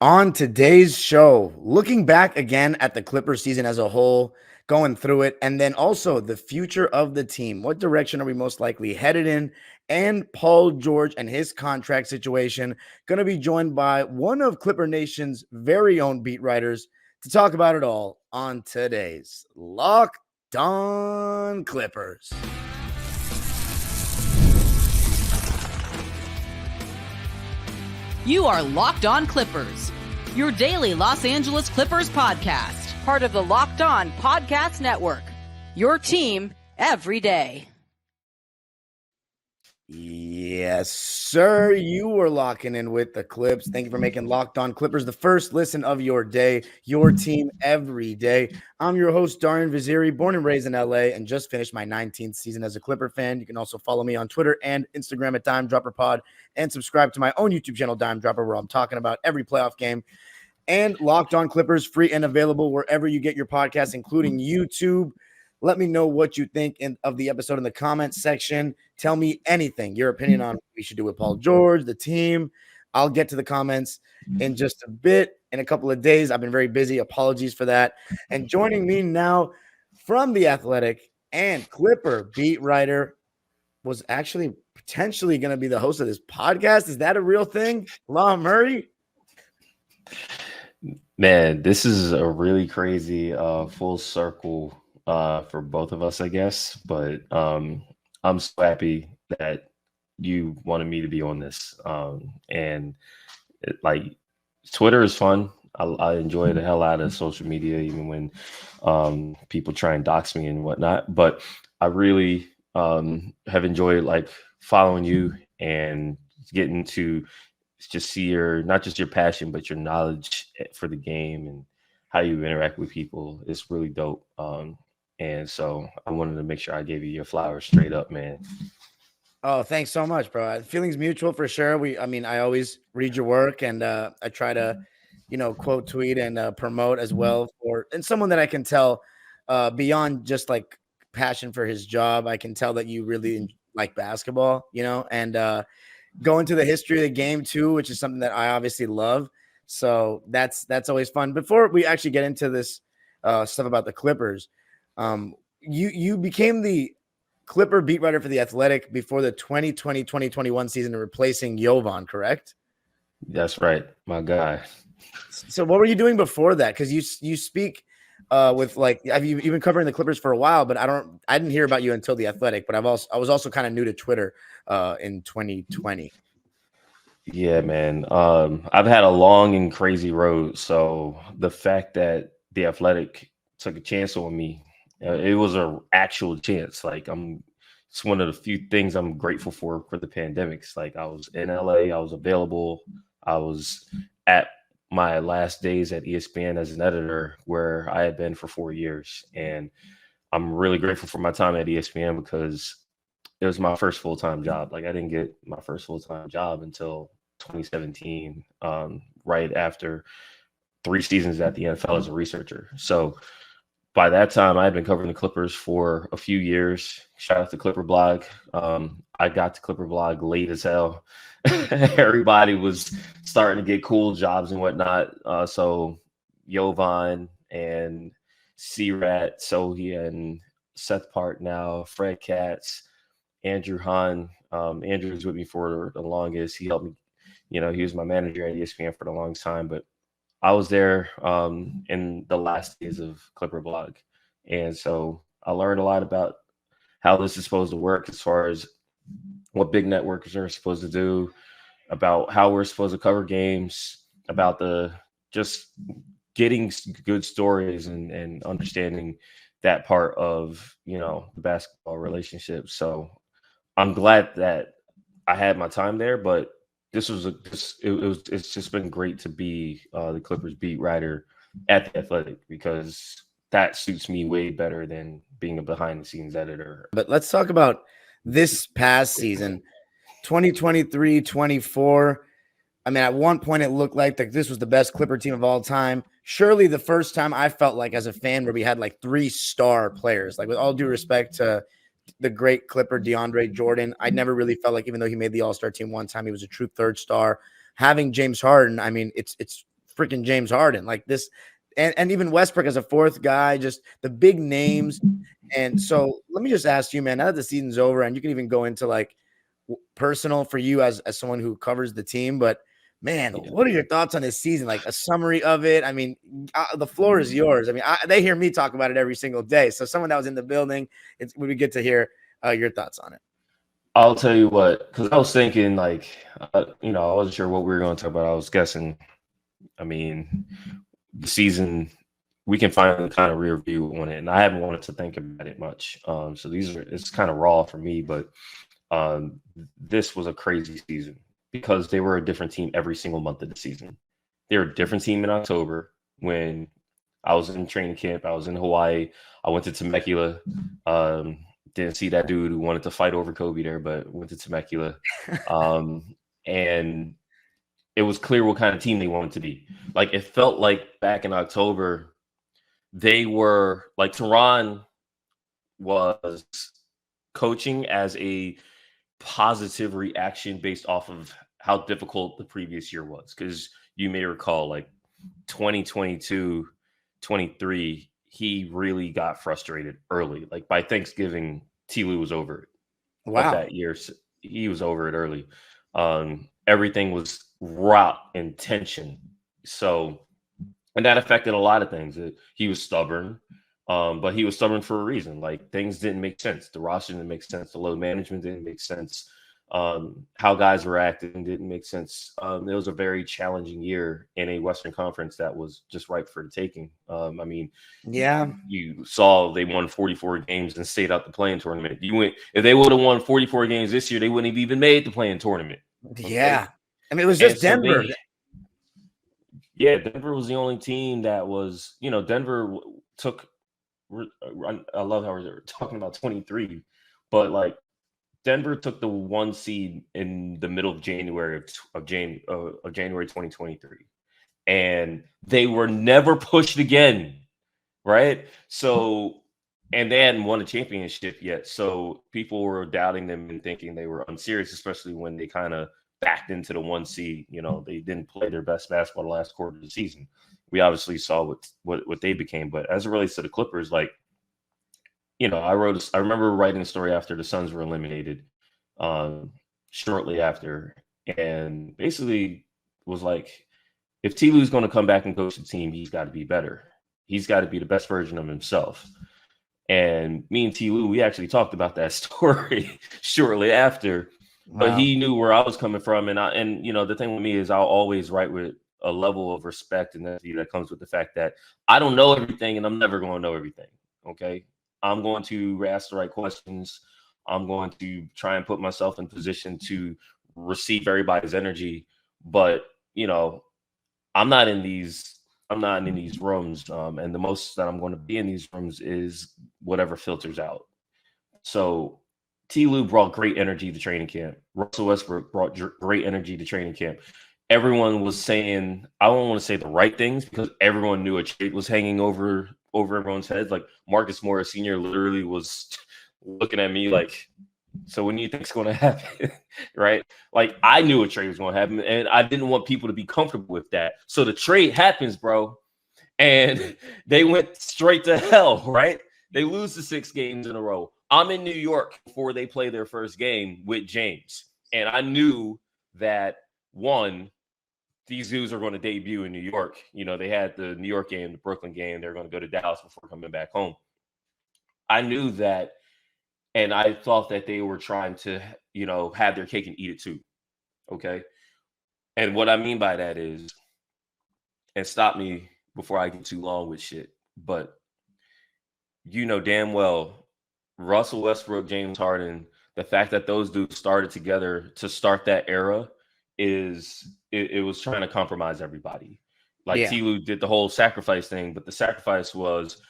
On today's show, looking back again at the Clippers season as a whole, going through it, and then also the future of the team. What direction are we most likely headed in? And Paul George and his contract situation. Going to be joined by one of Clipper Nation's very own beat writers to talk about it all on today's Locked On Clippers. You are Locked On Clippers, your daily Los Angeles Clippers podcast, part of the Locked On Podcast Network, your team every day. Yes, sir. You were locking in with the Clips. Thank you for making Locked On Clippers the first listen of your day, your team every day. I'm your host, Darian Vaziri, born and raised in LA, and just finished my 19th season as a Clipper fan. You can also follow me on Twitter and Instagram at Dime Dropper Pod, and subscribe to my own YouTube channel, Dime Dropper, where I'm talking about every playoff game. And Locked On Clippers, free and available wherever you get your podcasts, including YouTube. Let me know what you think of the episode in the comments section. Tell me anything, your opinion on what we should do with Paul George, the team. I'll get to the comments in just a bit, in a couple of days. I've been very busy. Apologies for that. And joining me now from The Athletic and Clipper beat writer, was actually potentially going to be the host of this podcast. Is that a real thing? Law Murray? Man, this is a really crazy full circle for both of us, I guess. But I'm so happy that you wanted me to be on this. Like Twitter is fun. I enjoy the hell out of social media, even when people try and dox me and whatnot. But I really have enjoyed like following you and getting to just see not just your passion, but your knowledge for the game and how you interact with people. It's really dope. And so I wanted to make sure I gave you your flowers straight up, man. Oh, thanks so much, bro. Feelings mutual for sure. I always read your work, and I try to, quote tweet and promote as well and someone that I can tell beyond just like passion for his job. I can tell that you really like basketball, and go into the history of the game too, which is something that I obviously love. So that's always fun. Before we actually get into this stuff about the Clippers, you became the Clipper beat writer for The Athletic before the 2020-2021 season, replacing Jovan, correct? That's right, my guy. So what were you doing before that? Because you speak with like you've been covering the Clippers for a while, but I didn't hear about you until The Athletic. But I was also kind of new to Twitter in 2020. Yeah, man. I've had a long and crazy road. So the fact that The Athletic took a chance on me, it was an actual chance. Like it's one of the few things I'm grateful for the pandemics. Like I was in LA, I was available, I was at my last days at ESPN as an editor, where I had been for 4 years, and I'm really grateful for my time at ESPN because it was my first full-time job. Like I didn't get my first full-time job until 2017, right after 3 seasons at the NFL as a researcher. So by that time, I had been covering the Clippers for a few years. Shout out to Clipper Blog. I got to Clipper Blog late as hell. Everybody was starting to get cool jobs and whatnot. So Jovan and C-Rat, Sohi and Seth Part now, Fred Katz, Andrew Hahn. Andrew was with me for the longest. He helped me. He was my manager at ESPN for the longest time, but I was there in the last days of Clipper Blog. And so I learned a lot about how this is supposed to work as far as what big networks are supposed to do, about how we're supposed to cover games, about just getting good stories and understanding that part of, the basketball relationship. So I'm glad that I had my time there, but it's just been great to be the Clippers beat writer at The Athletic, because that suits me way better than being a behind the scenes editor. But let's talk about this past season, 2023-24. I mean, at one point it looked like this was the best Clipper team of all time. Surely the first time I felt like as a fan where we had like 3-star players, like with all due respect to the great Clipper DeAndre Jordan, I never really felt like, even though he made the All-Star team one time, he was a true 3rd star. Having James Harden, I mean, it's freaking James Harden. Like this, and even Westbrook as a fourth guy, just the big names. And so let me just ask you, man, now that the season's over, and you can even go into like personal for you as someone who covers the team, but man, what are your thoughts on this season? Like a summary of it. I mean, the floor is yours. I mean, they hear me talk about it every single day. So someone that was in the building, it would be good to hear your thoughts on it. I'll tell you what, because I was thinking like, I wasn't sure what we were going to talk about. I was guessing, I mean, the season, we can finally kind of rear view on it. And I haven't wanted to think about it much. So it's kind of raw for me, but this was a crazy season because they were a different team every single month of the season. They were a different team in October when I was in training camp. I was in Hawaii. I went to Temecula. Didn't see that dude who wanted to fight over Kobe there, but went to Temecula. And it was clear what kind of team they wanted to be. Like, it felt like back in October, they were like Tehran was coaching as a positive reaction based off of how difficult the previous year was. Because you may recall, like 2022, 23, he really got frustrated early. Like by Thanksgiving, T-Lue was over it. Wow. Of that year, he was over it early. Everything was rot and tension. So, and that affected a lot of things. He was stubborn, but he was stubborn for a reason. Like things didn't make sense. The roster didn't make sense. The load management didn't make sense. How guys were acting didn't make sense. It was a very challenging year in a Western Conference that was just ripe for the taking. I mean, yeah, you saw they won 44 games and stayed out the play-in tournament. If they would have won 44 games this year, they wouldn't have even made the play-in tournament. Okay? Yeah, I mean, it was just Denver. Denver was the only team that was, Denver took. I love how we're talking about 23, but like Denver took the 1 seed in the middle of January of January 2023, and they were never pushed again, right? So, and they hadn't won a championship yet, so people were doubting them and thinking they were unserious, especially when they kind of backed into the 1 seed. They didn't play their best basketball the last quarter of the season. We obviously saw what they became, but as it relates to the Clippers, like, I remember writing a story after the Suns were eliminated, shortly after, and basically was like, if T-Lue's going to come back and coach the team, he's got to be better. He's got to be the best version of himself. And me and T-Lue, we actually talked about that story shortly after. Wow. But he knew where I was coming from, and the thing with me is I'll always write with a level of respect and empathy that comes with the fact that I don't know everything, and I'm never going to know everything. Okay, I'm going to ask the right questions. I'm going to try and put myself in position to receive everybody's energy, but I'm not in these rooms, and the most that I'm going to be in these rooms is whatever filters out. So T-Lue brought great energy to training camp. Russell Westbrook brought great energy to training camp. Everyone was saying, I don't want to say the right things because everyone knew a trade was hanging over everyone's heads. Like Marcus Morris Sr. literally was looking at me like, so when do you think it's going to happen? Right? Like I knew a trade was going to happen, and I didn't want people to be comfortable with that. So the trade happens, bro. And they went straight to hell, right? They lose the 6 games in a row. I'm in New York before they play their first game with James. And I knew that, one, these dudes are going to debut in New York. They had the New York game, the Brooklyn game. They're going to go to Dallas before coming back home. I knew that, and I thought that they were trying to, have their cake and eat it too. Okay? And what I mean by that is, and stop me before I get too long with shit, but damn well, Russell Westbrook, James Harden, the fact that those dudes started together to start that era it was trying to compromise everybody. Like T-Lue did the whole sacrifice thing, but the sacrifice was,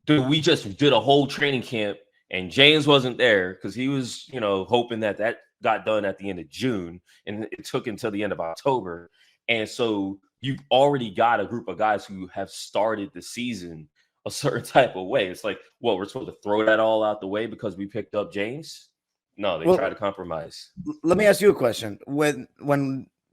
dude, we just did a whole training camp and James wasn't there because he was, hoping that got done at the end of June, and it took until the end of October. And so you've already got a group of guys who have started the season a certain type of way. It's like, well, we're supposed to throw that all out the way because we picked up James? No, they try to compromise. Let me ask you a question. When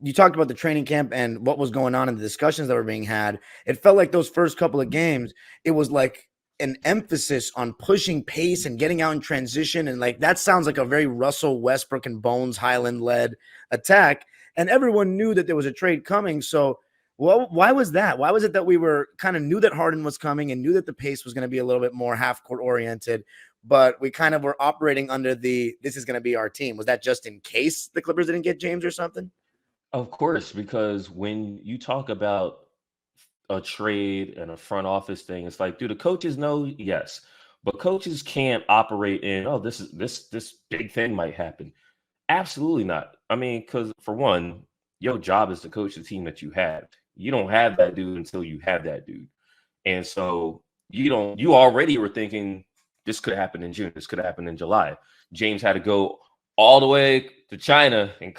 you talked about the training camp and what was going on in the discussions that were being had. It felt like those first couple of games, it was like an emphasis on pushing pace and getting out in transition. And like, that sounds like a very Russell Westbrook and Bones Highland led attack. And everyone knew that there was a trade coming. So why was that? Why was it that we were kind of knew that Harden was coming and knew that the pace was going to be a little bit more half court oriented, but we kind of were operating under this is going to be our team? Was that just in case the Clippers didn't get James or something? Of course, because when you talk about a trade and a front office thing, it's like, do the coaches know? Yes. But coaches can't operate in, oh, this big thing might happen. Absolutely not. I mean, because for one, your job is to coach the team that you have. You don't have that dude until you have that dude. And so you already were thinking this could happen in June, this could happen in July. James had to go all the way to China and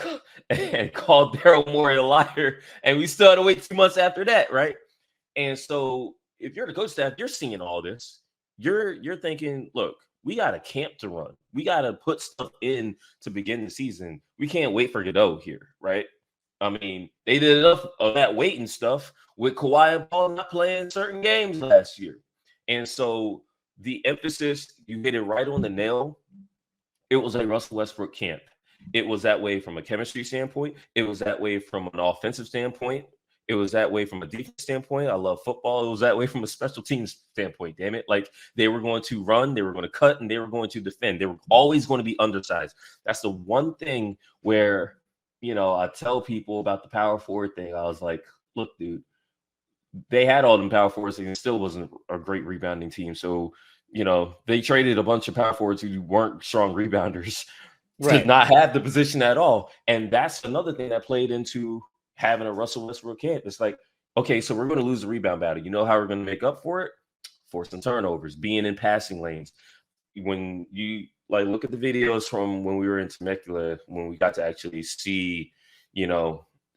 call Daryl Morey a liar. And we still had to wait 2 months after that, right? And so if you're the coach staff, you're seeing all this. You're thinking, look, we got a camp to run. We got to put stuff in to begin the season. We can't wait for Godot here, right? I mean, they did enough of that waiting stuff with Kawhi and Paul not playing certain games last year. And so the emphasis, you hit it right on the nail. It was a Russell Westbrook camp. It was that way from a chemistry standpoint. It was that way from an offensive standpoint. It was that way from a defense standpoint. I love football. It was that way from a special teams standpoint, damn it. Like, they were going to run, they were going to cut, and they were going to defend. They were always going to be undersized. That's the one thing where, I tell people about the power forward thing. I was like, look, dude, they had all them power forwards and it still wasn't a great rebounding team. So, they traded a bunch of power forwards who weren't strong rebounders to not have the position at all. And that's another thing that played into having a Russell Westbrook camp. It's like, okay, so we're going to lose the rebound battle. You know how we're going to make up for it? Forcing turnovers, being in passing lanes. When you look at the videos from when we were in Temecula, when we got to actually see,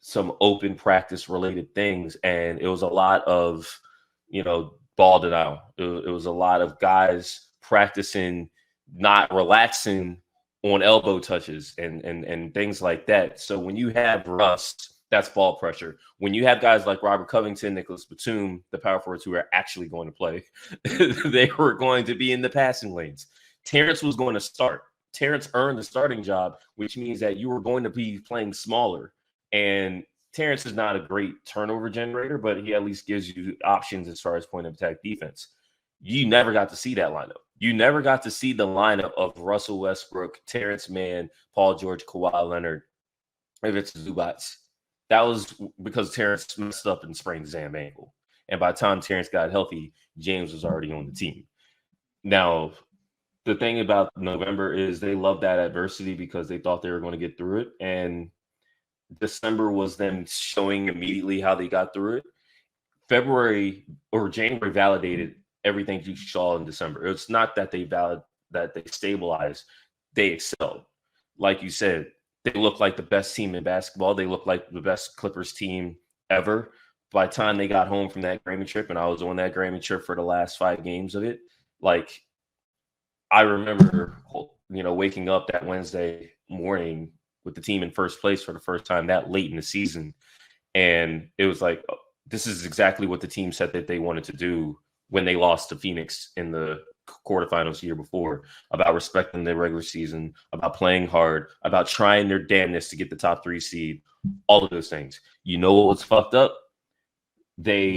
some open practice related things. And it was a lot of, ball denial. It was a lot of guys practicing, not relaxing on elbow touches and things like that. So when you have Russ, that's ball pressure. When you have guys like Robert Covington, Nicholas Batum, the power forwards who are actually going to play, they were going to be in the passing lanes. Terrence was going to start. Terrence earned the starting job, which means that you were going to be playing smaller. And Terrence is not a great turnover generator, but he at least gives you options as far as point of attack defense. You never got to see that lineup. You never got to see the lineup of Russell Westbrook, Terrence Mann, Paul George, Kawhi Leonard, if it's Zubats. That was because Terrence messed up and sprained his damn ankle. And by the time Terrence got healthy, James was already on the team. Now, the thing about November is they loved that adversity because they thought they were going to get through it. And December was them showing immediately how they got through it. February or January validated everything you saw in December. It's not that they stabilized, they excelled. Like you said, they look like the best team in basketball. They look like the best Clippers team ever. By the time they got home from that Grammy trip, and I was on that Grammy trip for the last 5 games of it, I remember, waking up that Wednesday morning with the team in first place for the first time that late in the season. And it was like, this is exactly what the team said that they wanted to do when they lost to Phoenix in the quarterfinals the year before, about respecting the regular season, about playing hard, about trying their damnness to get the top 3 seed, all of those things. You know what was fucked up? They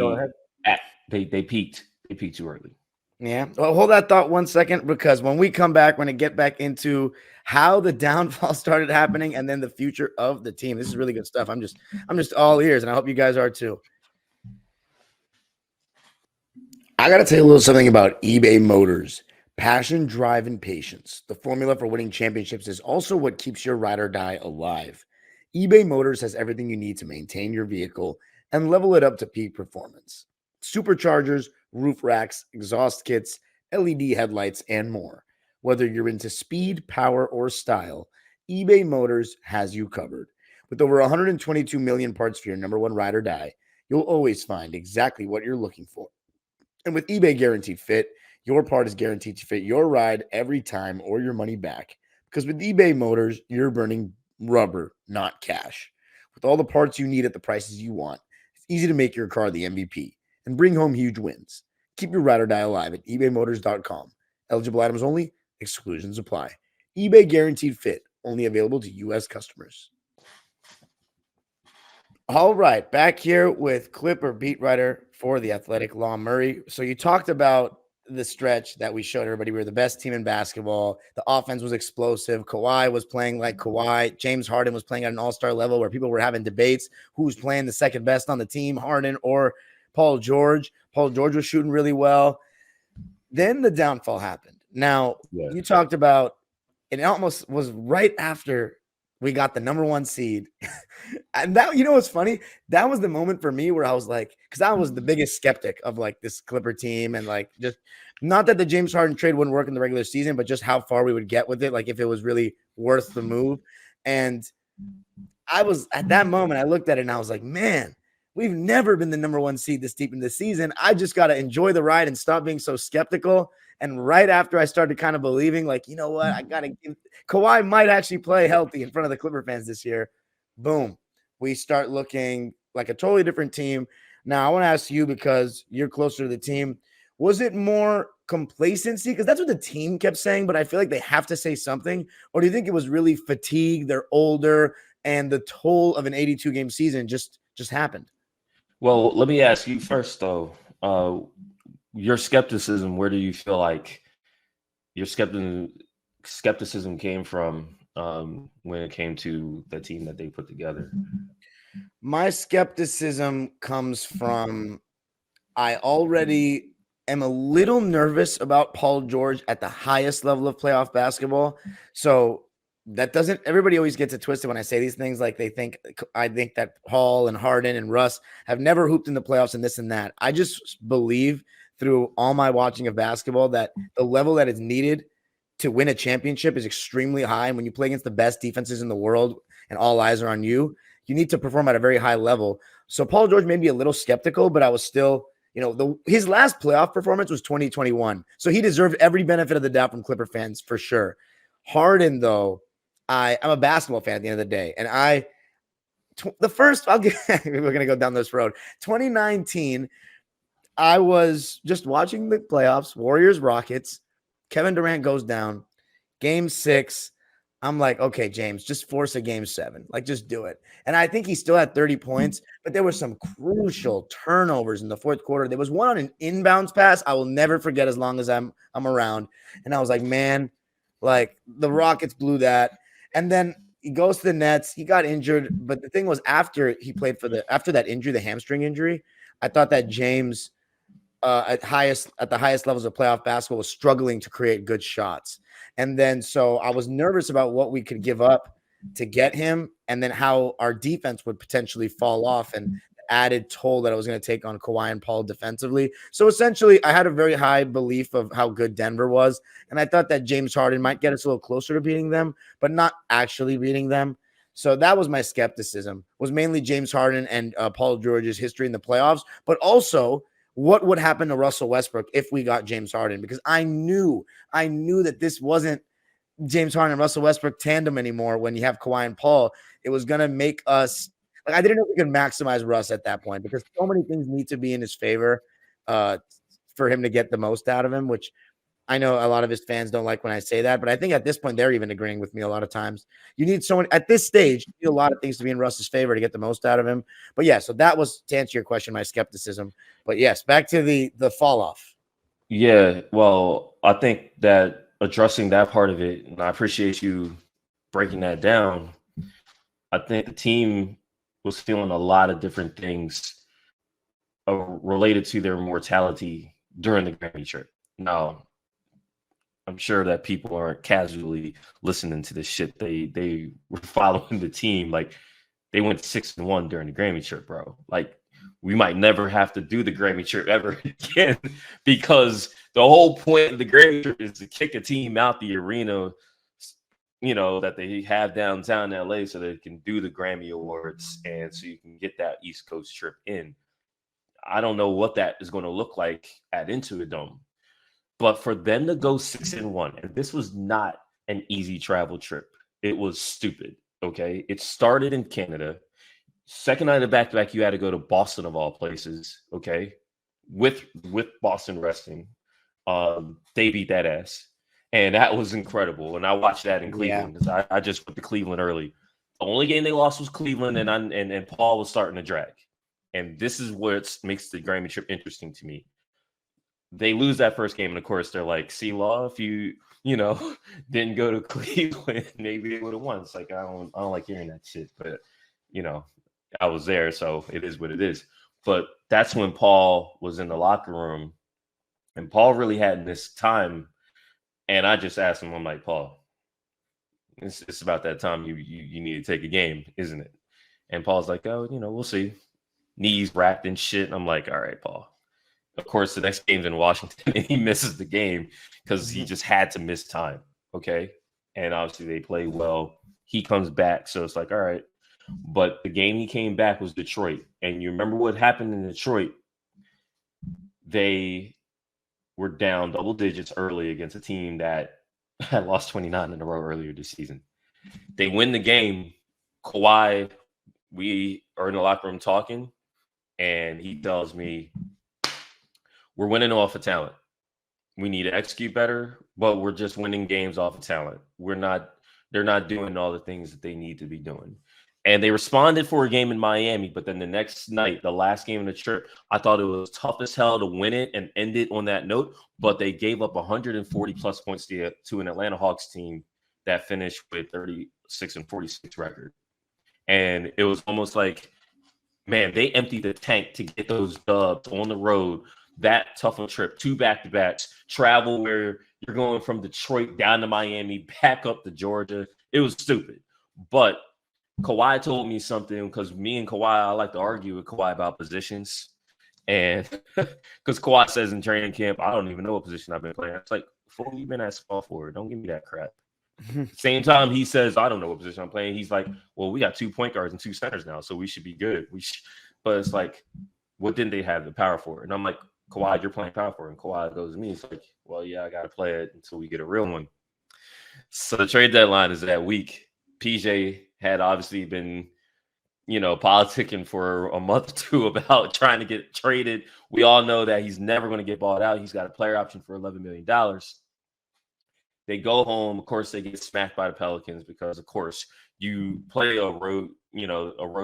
peaked. They peaked too early. Yeah. Well, hold that thought 1 second, because when we come back, we're going to get back into how the downfall started happening and then the future of the team. This is really good stuff. I'm just all ears, and I hope you guys are too. I got to tell you a little something about eBay Motors. Passion, drive, and patience. The formula for winning championships is also what keeps your ride or die alive. eBay Motors has everything you need to maintain your vehicle and level it up to peak performance. Superchargers, roof racks, exhaust kits, LED headlights, and more. Whether you're into speed, power, or style, eBay Motors has you covered. With over 122 million parts for your number one ride or die, you'll always find exactly what you're looking for. And with eBay Guaranteed Fit, your part is guaranteed to fit your ride every time or your money back. Because with eBay Motors, you're burning rubber, not cash. With all the parts you need at the prices you want, it's easy to make your car the MVP and bring home huge wins. Keep your ride or die alive at ebaymotors.com. Eligible items only, exclusions apply. eBay guaranteed fit, only available to U.S. customers. All right, back here with Clipper beat writer for The Athletic, Law Murray. So you talked about the stretch that we showed everybody. We were the best team in basketball. The offense was explosive. Kawhi was playing like Kawhi. James Harden was playing at an all-star level where people were having debates who's playing the second best on the team, Harden or Paul George. Paul George was shooting really well. Then the downfall happened. Now, you talked about it almost was right after we got the number 1 seed. And that, you know, what's funny? That was the moment for me where I was like, because I was the biggest skeptic of like this Clipper team and like just not that the James Harden trade wouldn't work in the regular season, but just how far we would get with it. Like if it was really worth the move. And I was at that moment, I looked at it and I was like, man, we've never been the number 1 seed this deep in the season. I just got to enjoy the ride and stop being so skeptical. And right after I started kind of believing, like, you know what, I got to give Kawhi might actually play healthy in front of the Clipper fans this year. Boom. We start looking like a totally different team. Now, I want to ask you, because you're closer to the team, was it more complacency? Because that's what the team kept saying, but I feel like they have to say something. Or do you think it was really fatigue? They're older and the toll of an 82-game season just happened? Well, let me ask you first, though. Your skepticism, where do you feel like your skepticism came from when it came to the team that they put together? My skepticism comes from I already am a little nervous about Paul George at the highest level of playoff basketball. So that doesn't, everybody always gets it twisted when I say these things. Like I think that Paul and Harden and Russ have never hooped in the playoffs and this and that. I just believe through all my watching of basketball that the level that is needed to win a championship is extremely high. And when you play against the best defenses in the world and all eyes are on you, you need to perform at a very high level. So Paul George made me a little skeptical, but I was still, you know, his last playoff performance was 2021. So he deserved every benefit of the doubt from Clipper fans for sure. Harden, though, I'm a basketball fan at the end of the day. And we're going to go down this road. 2019, I was just watching the playoffs, Warriors, Rockets. Kevin Durant goes down. Game 6. I'm like, okay, James, just force a game 7. Like, just do it. And I think he still had 30 points, but there were some crucial turnovers in the fourth quarter. There was one on an inbounds pass I will never forget as long as I'm around. And I was like, man, like the Rockets blew that. And then he goes to the Nets. He got injured. But the thing was, after that injury, the hamstring injury, I thought that James at the highest levels of playoff basketball was struggling to create good shots. And then so I was nervous about what we could give up to get him and then how our defense would potentially fall off and the added toll that I was going to take on Kawhi and Paul defensively. So essentially I had a very high belief of how good Denver was. And I thought that James Harden might get us a little closer to beating them, but not actually beating them. So that was my skepticism, was mainly James Harden and Paul George's history in the playoffs, but also what would happen to Russell Westbrook if we got James Harden? Because I knew that this wasn't James Harden and Russell Westbrook tandem anymore when you have Kawhi and Paul. It was going to make us – like I didn't know if we could maximize Russ at that point because so many things need to be in his favor for him to get the most out of him, which I know a lot of his fans don't like when I say that. But I think at this point, they're even agreeing with me a lot of times. You need someone – at this stage, you need a lot of things to be in Russ's favor to get the most out of him. But, yeah, so that was, to answer your question, my skepticism. But, yes, back to the fall off. Yeah, well, I think that addressing that part of it, and I appreciate you breaking that down, I think the team was feeling a lot of different things related to their mortality during the Grammy trip. Now, I'm sure that people aren't casually listening to this shit. They were following the team. Like, they went 6-1 during the Grammy trip, bro. Like, we might never have to do the Grammy trip ever again because the whole point of the Grammy trip is to kick a team out the arena, you know, that they have downtown LA so they can do the Grammy Awards and so you can get that East Coast trip in. I don't know what that is going to look like at Intuit Dome, but for them to go 6-1, and this was not an easy travel trip. It was stupid. Okay. It started in Canada. Second night of back-to-back, you had to go to Boston of all places, okay? With Boston resting. They beat that ass. And that was incredible. And I watched that in Cleveland because I just went to Cleveland early. The only game they lost was Cleveland, and Paul was starting to drag. And this is what makes the Grammy trip interesting to me. They lose that first game, and of course, they're like, see, Law, if you didn't go to Cleveland, maybe they would have won. It's like, I don't like hearing that shit. But, I was there, so it is what it is. But that's when Paul was in the locker room, and Paul really had this time. And I just asked him, I'm like, Paul, it's about that time you need to take a game, isn't it? And Paul's like, oh, we'll see. Knees wrapped and shit. And I'm like, all right, Paul. Of course, the next game's in Washington, and he misses the game because he just had to miss time, okay? And obviously they play well. He comes back, so it's like, all right. But the game he came back was Detroit. And you remember what happened in Detroit? They were down double digits early against a team that had lost 29 in a row earlier this season. They win the game. Kawhi, we are in the locker room talking, and he tells me, we're winning off of talent. We need to execute better, but we're just winning games off of talent. They're not doing all the things that they need to be doing. And they responded for a game in Miami, but then the next night, the last game of the trip, I thought it was tough as hell to win it and end it on that note, but they gave up 140 plus points to an Atlanta Hawks team that finished with 36-46 record. And it was almost like, man, they emptied the tank to get those dubs on the road. That tough a trip, 2 back-to-backs, travel where you're going from Detroit down to Miami, back up to Georgia. It was stupid. But Kawhi told me something, because me and Kawhi, I like to argue with Kawhi about positions. And because Kawhi says in training camp, I don't even know what position I've been playing. It's like, fool, you've been at small forward. Don't give me that crap. Same time he says, I don't know what position I'm playing. He's like, well, we got 2 point guards and 2 centers now, so we should be good. But it's like, what didn't they have the power for? And I'm like, Kawhi, you're playing power forward. And Kawhi goes to me, it's like, well, yeah, I got to play it until we get a real one. So the trade deadline is that week. PJ had obviously been, politicking for a month or two about trying to get traded. We all know that he's never going to get bought out. He's got a player option for $11 million. They go home. Of course, they get smacked by the Pelicans because, of course, you play a road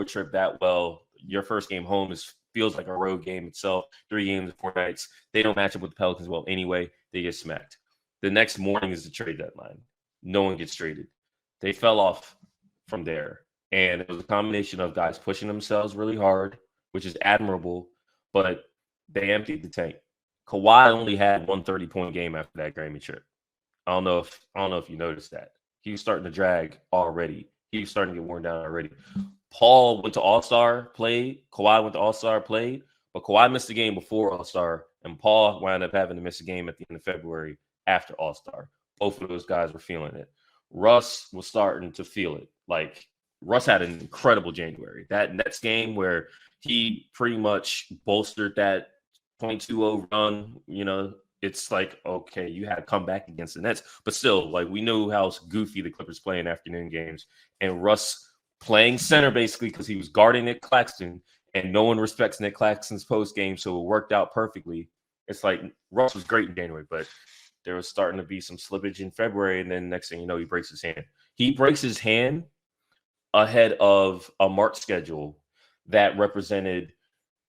trip that well. Your first game home feels like a road game itself. 3 games in 4 nights. They don't match up with the Pelicans well anyway. They get smacked. The next morning is the trade deadline. No one gets traded. They fell off from there. And it was a combination of guys pushing themselves really hard, which is admirable, but they emptied the tank. Kawhi only had one 30-point game after that Grammy trip. I don't know if you noticed that. He was starting to drag already. He was starting to get worn down already. Paul went to All-Star, played. Kawhi went to All-Star, played. But Kawhi missed the game before All-Star, and Paul wound up having to miss a game at the end of February after All-Star. Both of those guys were feeling it. Russ was starting to feel it. Like, Russ had an incredible January. That Nets game where he pretty much bolstered that 0.20 run, it's like, okay, you had to come back against the Nets. But still, like, we knew how goofy the Clippers play in afternoon games. And Russ playing center basically because he was guarding Nick Claxton, and no one respects Nick Claxton's post game, so it worked out perfectly. It's like Russ was great in January, but there was starting to be some slippage in February, and then next thing you know, he breaks his hand. He breaks his hand ahead of a March schedule that represented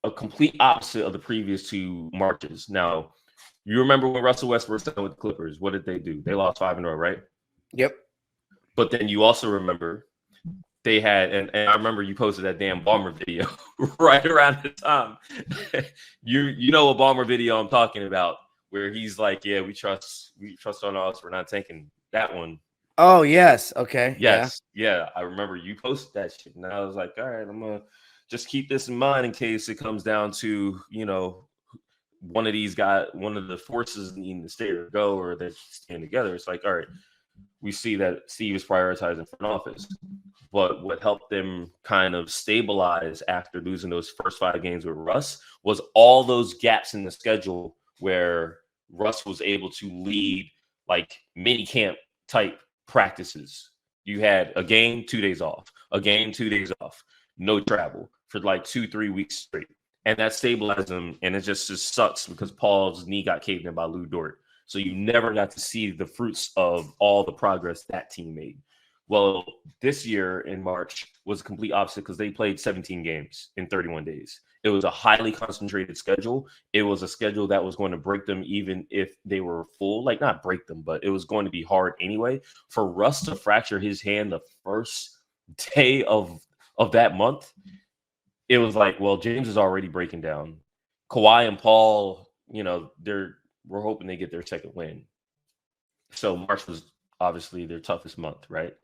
a complete opposite of the previous 2 Marches. Now, you remember when Russell Westbrook signed with the Clippers, what did they do? They lost 5 in a row, right? Yep. But then you also remember they had, and I remember you posted that damn Bomber video right around the time. you know a Bomber video I'm talking about, where he's like, yeah, we trust on us. We're not taking that one. Oh, yes. Okay. Yes. Yeah. I remember you posted that shit. And I was like, all right, I'm going to just keep this in mind in case it comes down to, one of these guys, one of the forces needing to stay or go, or they stand together. It's like, all right, we see that Steve is prioritizing front office. But what helped them kind of stabilize after losing those first 5 games with Russ was all those gaps in the schedule where Russ was able to lead like mini camp type practices. You had a game, 2 days off, a game, 2 days off. no travel for like 2-3 weeks straight. And that stabilized him. And it just sucks because Paul's knee got caved in by Lou Dort. So you never got to see the fruits of all the progress that team made. Well, this year in March was a complete opposite because they played 17 games in 31 days. It was a highly concentrated schedule. It was a schedule that was going to break them even if they were full. Like, not break them, but it was going to be hard anyway. For Russ to fracture his hand the first day of that month, it was like, well, James is already breaking down. Kawhi and Paul, we're hoping they get their second win. So March was obviously their toughest month, right?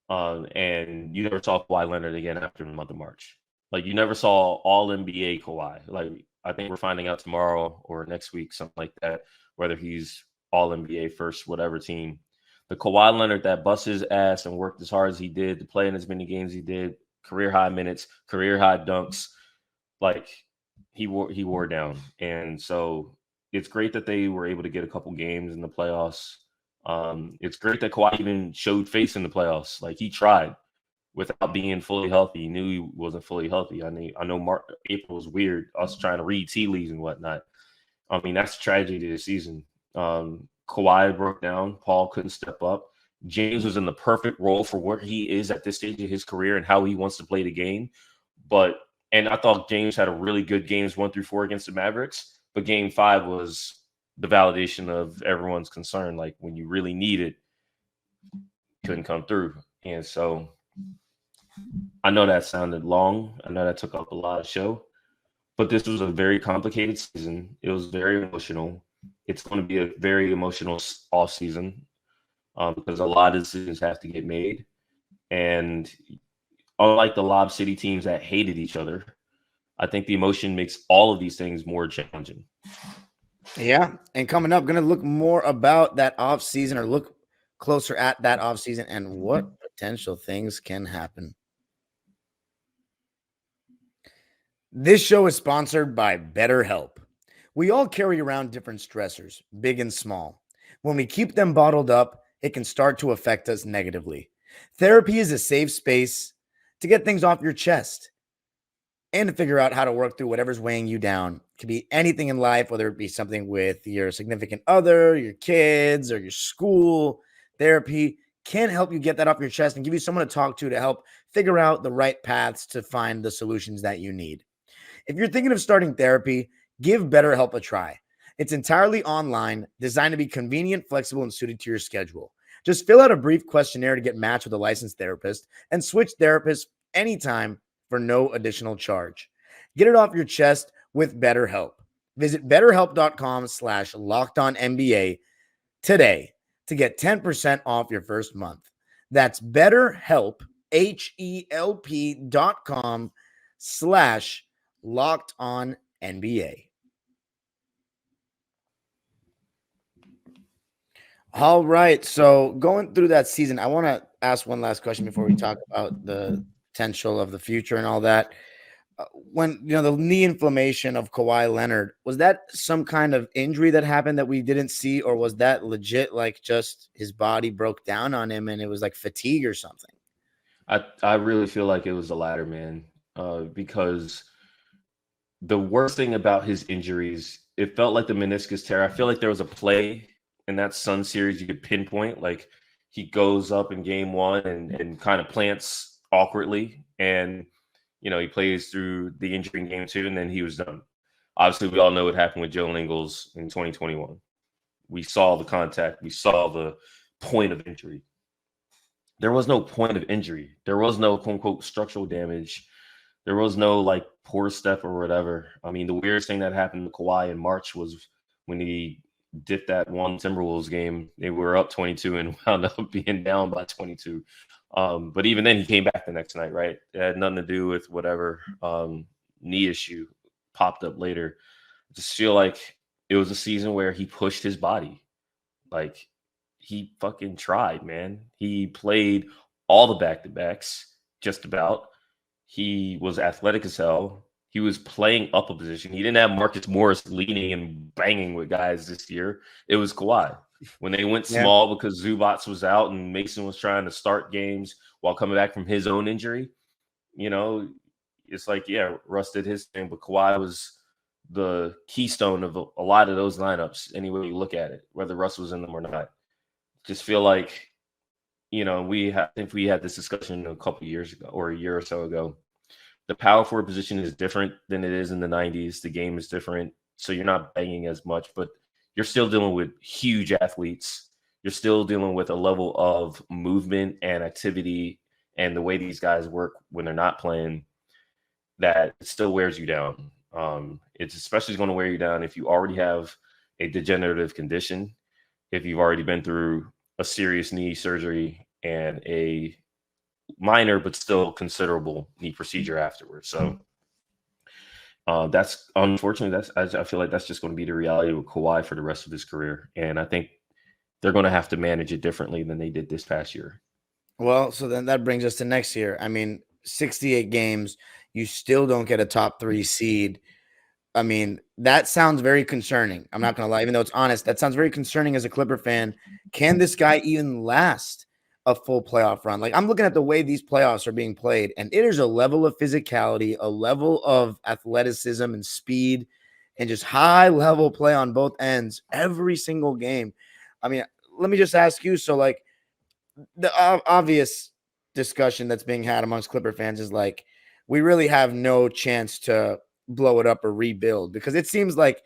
And you never saw Kawhi Leonard again after the month of March. Like, you never saw all NBA Kawhi. Like, I think we're finding out tomorrow or next week, something like that, whether he's all NBA first, whatever team. The Kawhi Leonard that bust his ass and worked as hard as he did to play in as many games he did, career high minutes, career high dunks, like he wore down. And so it's great that they were able to get a couple games in the playoffs. It's great that Kawhi even showed face in the playoffs. Like, he tried without being fully healthy. He knew he wasn't fully healthy. I know April was weird, us trying to read tea leaves and whatnot. I mean, that's the tragedy of the season. Kawhi broke down. Paul couldn't step up. James was in the perfect role for where he is at this stage of his career and how he wants to play the game. And I thought James had a really good games 1 through 4 against the Mavericks, but game 5 was the validation of everyone's concern. Like, when you really need it, couldn't come through. And so I know that sounded long. I know that took up a lot of show, but this was a very complicated season. It was very emotional. It's going to be a very emotional off season because a lot of decisions have to get made. And unlike the Lob City teams that hated each other, I think the emotion makes all of these things more challenging. Yeah. And coming up, going to look more about that off season, or look closer at that off season and what potential things can happen. This show is sponsored by BetterHelp. We all carry around different stressors, big and small. When we keep them bottled up, it can start to affect us negatively. Therapy is a safe space to get things off your chest and to figure out how to work through whatever's weighing you down. It could be anything in life, whether it be something with your significant other, your kids, or your school. Therapy can help you get that off your chest and give you someone to talk to help figure out the right paths to find the solutions that you need. If you're thinking of starting therapy, give BetterHelp a try. It's entirely online, designed to be convenient, flexible, and suited to your schedule. Just fill out a brief questionnaire to get matched with a licensed therapist and switch therapists anytime for no additional charge. Get it off your chest with BetterHelp. Visit BetterHelp.com/LockedOnNBA today to get 10% off your first month. That's BetterHelp, HELP.com/LockedOnNBA. All right. So going through that season, I want to ask one last question before we talk about the potential of the future and all that. When, the knee inflammation of Kawhi Leonard, was that some kind of injury that happened that we didn't see, or was that legit, like, just his body broke down on him and it was like fatigue or something? I really feel like it was the latter, man, because the worst thing about his injuries, it felt like the meniscus tear. I feel like there was a play in that Sun series you could pinpoint, like he goes up in game 1 and kind of plants awkwardly, and he plays through the injury in game 2, and then he was done. Obviously, we all know what happened with Joe Ingles in 2021. We saw the contact. We saw the point of injury. There was no point of injury. There was no quote-unquote structural damage. There was no, like, poor step or whatever. I mean, the weirdest thing that happened to Kawhi in March was when he dipped that one Timberwolves game. They were up 22 and wound up being down by 22. But even then, he came back the next night, right? It had nothing to do with whatever knee issue popped up later. I just feel like it was a season where he pushed his body. Like, he fucking tried, man. He played all the back-to-backs, just about. He was athletic as hell. He was playing up a position. He didn't have Marcus Morris leaning and banging with guys this year. It was Kawhi. When they went small because Zubats was out and Mason was trying to start games while coming back from his own injury, it's like, yeah, Russ did his thing, but Kawhi was the keystone of a lot of those lineups, any way you look at it, whether Russ was in them or not. Just feel like, I think we had this discussion a couple years ago or a year or so ago. The power forward position is different than it is in the 90s. The game is different. So you're not banging as much, but you're still dealing with huge athletes. You're still dealing with a level of movement and activity and the way these guys work when they're not playing that it still wears you down. It's especially going to wear you down if you already have a degenerative condition, if you've already been through a serious knee surgery and a minor but still considerable knee procedure afterwards. So that's unfortunately, I feel like that's just going to be the reality with Kawhi for the rest of his career. And I think they're going to have to manage it differently than they did this past year. Well, so then that brings us to next year. I mean, 68 games, you still don't get a top 3 seed. I mean, that sounds very concerning. I'm not going to lie, even though it's honest, that sounds very concerning as a Clipper fan. Can this guy even last a full playoff run? Like, I'm looking at the way these playoffs are being played, and it is a level of physicality, a level of athleticism and speed, and just high level play on both ends every single game. I mean, let me just ask you. So, like, the obvious discussion that's being had amongst Clipper fans is like, we really have no chance to blow it up or rebuild, because it seems like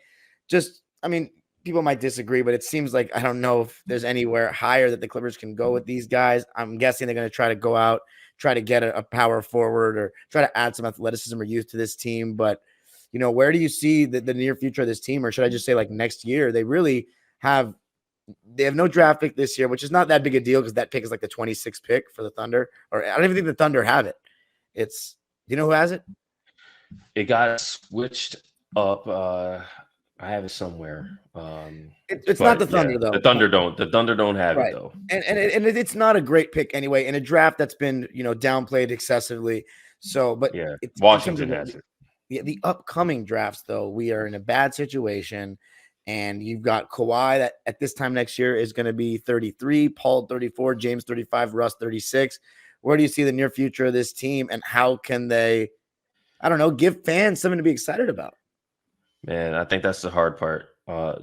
people might disagree, but it seems like, I don't know if there's anywhere higher that the Clippers can go with these guys. I'm guessing they're going to try to go out, try to get a power forward or try to add some athleticism or youth to this team. But, where do you see the near future of this team? Or should I just say, like, next year? They have no draft pick this year, which is not that big a deal because that pick is like the 26th pick for the Thunder. Or I don't even think the Thunder have it. Who has it? It got switched up. I have it somewhere. It's not the Thunder, though. The Thunder don't have it, though. And it's not a great pick anyway in a draft that's been downplayed excessively. So, but yeah, Washington has it. The upcoming drafts, though, we are in a bad situation. And you've got Kawhi that at this time next year is going to be 33, Paul 34, James 35, Russ 36. Where do you see the near future of this team, and how can they, I don't know, give fans something to be excited about? Man, I think that's the hard part.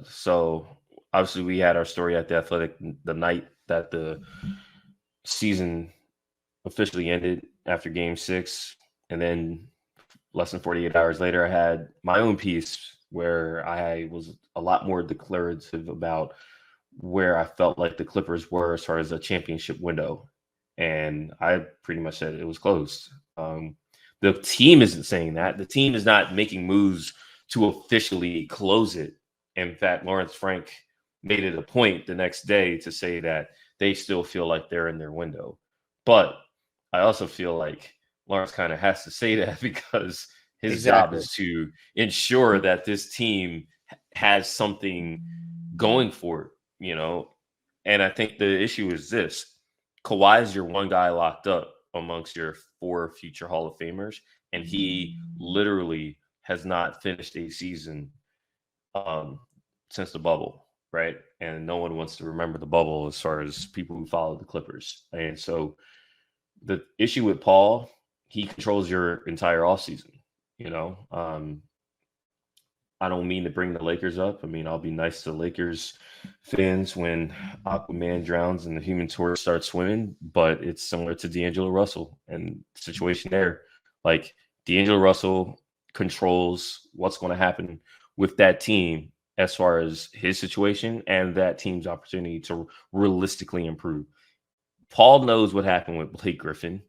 So obviously we had our story at the Athletic the night that the season officially ended after Game 6. And then less than 48 hours later, I had my own piece where I was a lot more declarative about where I felt like the Clippers were as far as a championship window. And I pretty much said it was closed. The team isn't saying that. The team is not making moves to officially close it. In fact, Lawrence Frank made it a point the next day to say that they still feel like they're in their window. But I also feel like Lawrence kind of has to say that because his job is to ensure that this team has something going for it, And I think the issue is this. Kawhi is your one guy locked up amongst your 4 future Hall of Famers, and he literally has not finished a season since the bubble, right? And no one wants to remember the bubble as far as people who follow the Clippers. And so the issue with Paul, he controls your entire offseason. I don't mean to bring the Lakers up. I mean, I'll be nice to Lakers fans when Aquaman drowns and the Human Torch starts swimming, but it's similar to D'Angelo Russell and the situation there. Like, D'Angelo Russell controls what's going to happen with that team as far as his situation and that team's opportunity to realistically improve. Paul knows what happened with Blake Griffin.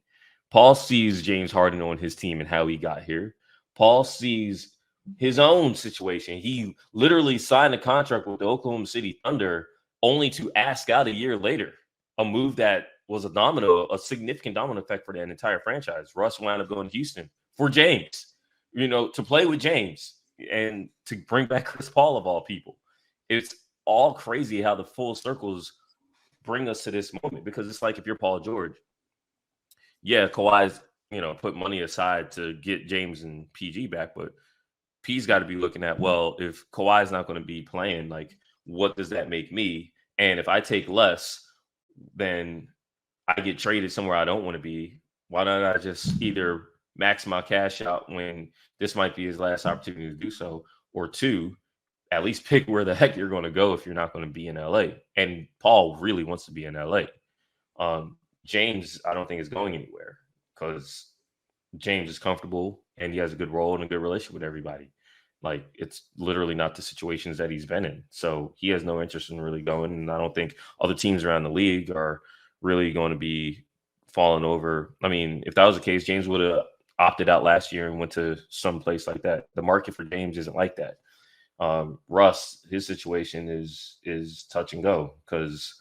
Paul sees James Harden on his team and how he got here. Paul sees his own situation. He literally signed a contract with the Oklahoma City Thunder only to ask out a year later, a move that was a significant domino effect for that entire franchise. Russ wound up going to Houston for James, to play with James and to bring back Chris Paul of all people. It's all crazy how the full circles bring us to this moment, because it's like, if you're Paul George, yeah, Kawhi's, put money aside to get James and PG back, but P's got to be looking at, well, if Kawhi's not going to be playing, like, what does that make me? And if I take less, then I get traded somewhere I don't want to be. Why don't I just either max my cash out when this might be his last opportunity to do so, or two, at least pick where the heck you're going to go if you're not going to be in LA. And Paul really wants to be in LA. James, I don't think is going anywhere because James is comfortable and he has a good role and a good relationship with everybody. Like, it's literally not the situations that he's been in. So he has no interest in really going. And I don't think other teams around the league are really going to be falling over. I mean, if that was the case, James would have opted out last year and went to some place like that. The market for James isn't like that. Russ, his situation is touch and go because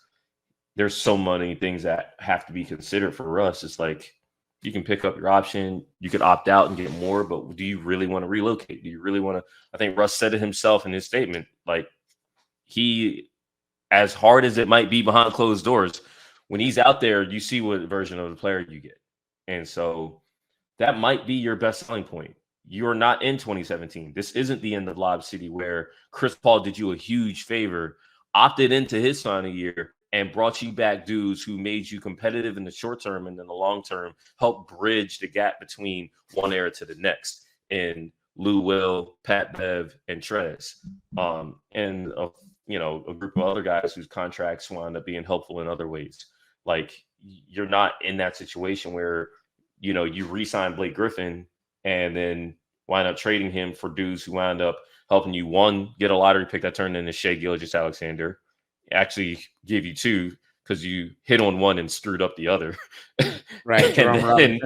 there's so many things that have to be considered for Russ. It's like, you can pick up your option. You could opt out and get more, but do you really want to relocate? Do you really want to? I think Russ said it himself in his statement. Like, he, as hard as it might be behind closed doors, when he's out there, you see what version of the player you get. And so that might be your best selling point. You're not in 2017. This isn't the end of Lob City where Chris Paul did you a huge favor, opted into his final year, and brought you back dudes who made you competitive in the short term and in the long term, help bridge the gap between one era to the next. And Lou Will, Pat Bev, and Trez, and a group of other guys whose contracts wound up being helpful in other ways. Like, you're not in that situation where you re-sign Blake Griffin and then wind up trading him for dudes who wound up helping you, one, get a lottery pick that turned into Shai Gilgeous-Alexander. Actually give you two because you hit on one and screwed up the other. Right.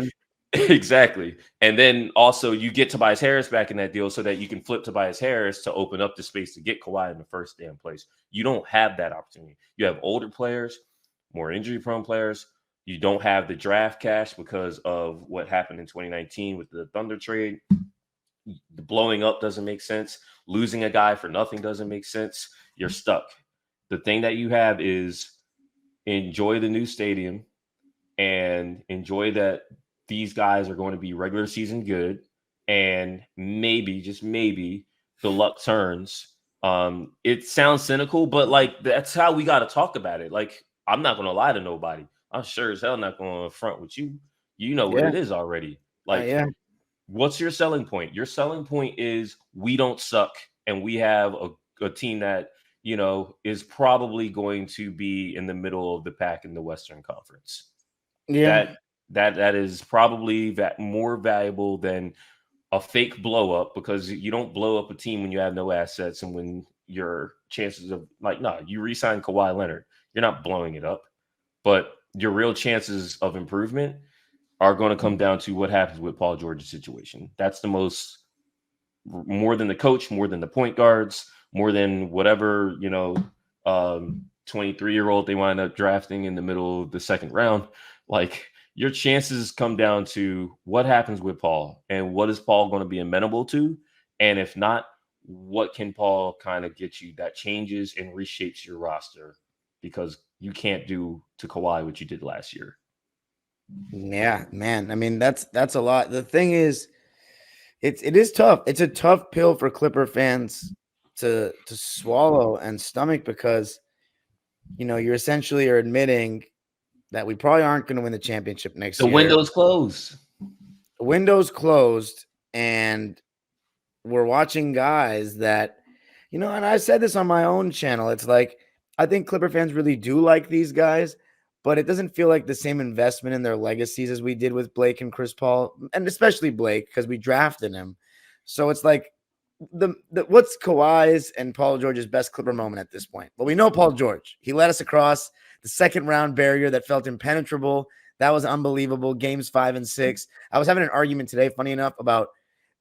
Exactly. And then also you get Tobias Harris back in that deal so that you can flip Tobias Harris to open up the space to get Kawhi in the first damn place. You don't have that opportunity. You have older players, more injury-prone players. You don't have the draft cash because of what happened in 2019 with the Thunder trade. The blowing up doesn't make sense. Losing a guy for nothing doesn't make sense. You're stuck. The thing that you have is enjoy the new stadium and enjoy that these guys are going to be regular season good, and maybe, just maybe, the luck turns. It sounds cynical, but like, that's how we got to talk about it. Like, I'm not going to lie to nobody. I'm sure as hell not going to front with you. You know what it is already. Like, what's your selling point? Your selling point is we don't suck, and we have a team that is probably going to be in the middle of the pack in the Western Conference. Yeah, that is probably more valuable than a fake blow up, because you don't blow up a team when you have no assets and when your chances of you re-sign Kawhi Leonard, you're not blowing it up, but your real chances of improvement are going to come down to what happens with Paul George's situation. That's the most, more than the coach, more than the point guards, more than whatever, 23-year-old they wind up drafting in the middle of the second round. Like, your chances come down to what happens with Paul and what is Paul going to be amenable to? And if not, what can Paul kind of get you that changes and reshapes your roster? Because you can't do to Kawhi what you did last year. Yeah, man. I mean, that's a lot. The thing is, it is tough. It's a tough pill for Clipper fans to swallow and stomach, because you essentially are admitting that we probably aren't going to win the championship next year. The window's closed. The window's closed, and we're watching guys that, and I said this on my own channel. It's like, I think Clipper fans really do like these guys, but it doesn't feel like the same investment in their legacies as we did with Blake and Chris Paul, and especially Blake, because we drafted him. So it's like, what's Kawhi's and Paul George's best Clipper moment at this point? Well, we know Paul George. He led us across the second round barrier that felt impenetrable. That was unbelievable. Games 5 and 6. I was having an argument today, funny enough, about,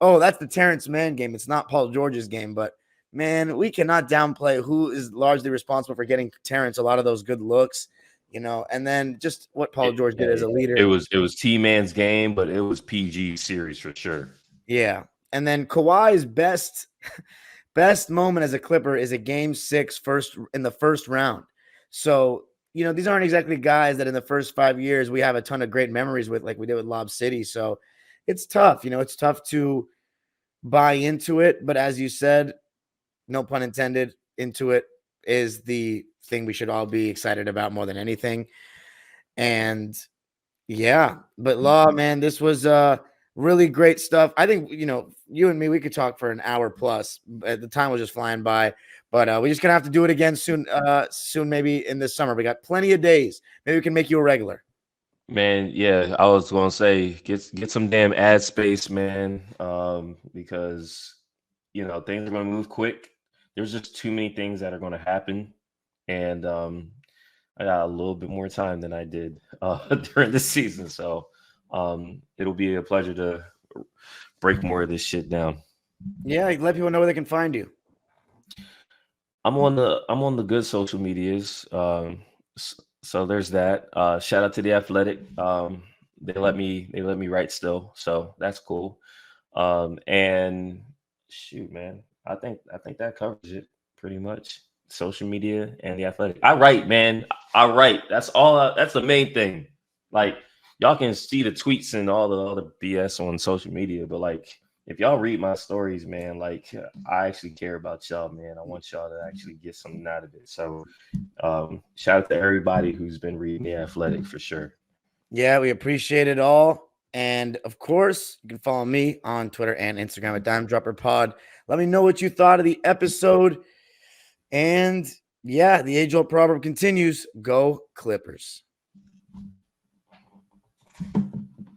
that's the Terrence Mann game. It's not Paul George's game. But, man, we cannot downplay who is largely responsible for getting Terrence a lot of those good looks, and then just what Paul George did as a leader. It was T-Man's game, but it was PG series for sure. Yeah. And then Kawhi's best moment as a Clipper is a game 6 in the first round. So, these aren't exactly guys that in the first 5 years we have a ton of great memories with, like we did with Lob City. So it's tough. It's tough to buy into it. But as you said, no pun intended, into it is the thing we should all be excited about more than anything. And yeah, but Law, man, this was Really great stuff. I think, you and me, we could talk for an hour plus. The time was just flying by, but we're just going to have to do it again soon, maybe in this summer. We got plenty of days. Maybe we can make you a regular. Man, yeah, I was gonna say get some damn ad space, man. Because things are gonna move quick. There's just too many things that are gonna happen, and I got a little bit more time than I did during the season. So it'll be a pleasure to break more of this shit down. Yeah, let people know where they can find you. I'm on the good social medias. So there's that. Shout out to the Athletic. They let me write still, so that's cool. And shoot, man, I think that covers it pretty much. Social media and the Athletic. I write, man. I write. That's all. That's the main thing. Like, y'all can see the tweets and all the other BS on social media, but like, if y'all read my stories, man, like, I actually care about y'all, man. I want y'all to actually get something out of it. So shout out to everybody who's been reading the Athletic for sure. Yeah, we appreciate it all. And of course, you can follow me on Twitter and Instagram at Dime Dropper Pod. Let me know what you thought of the episode. And yeah, the age-old proverb continues. Go Clippers.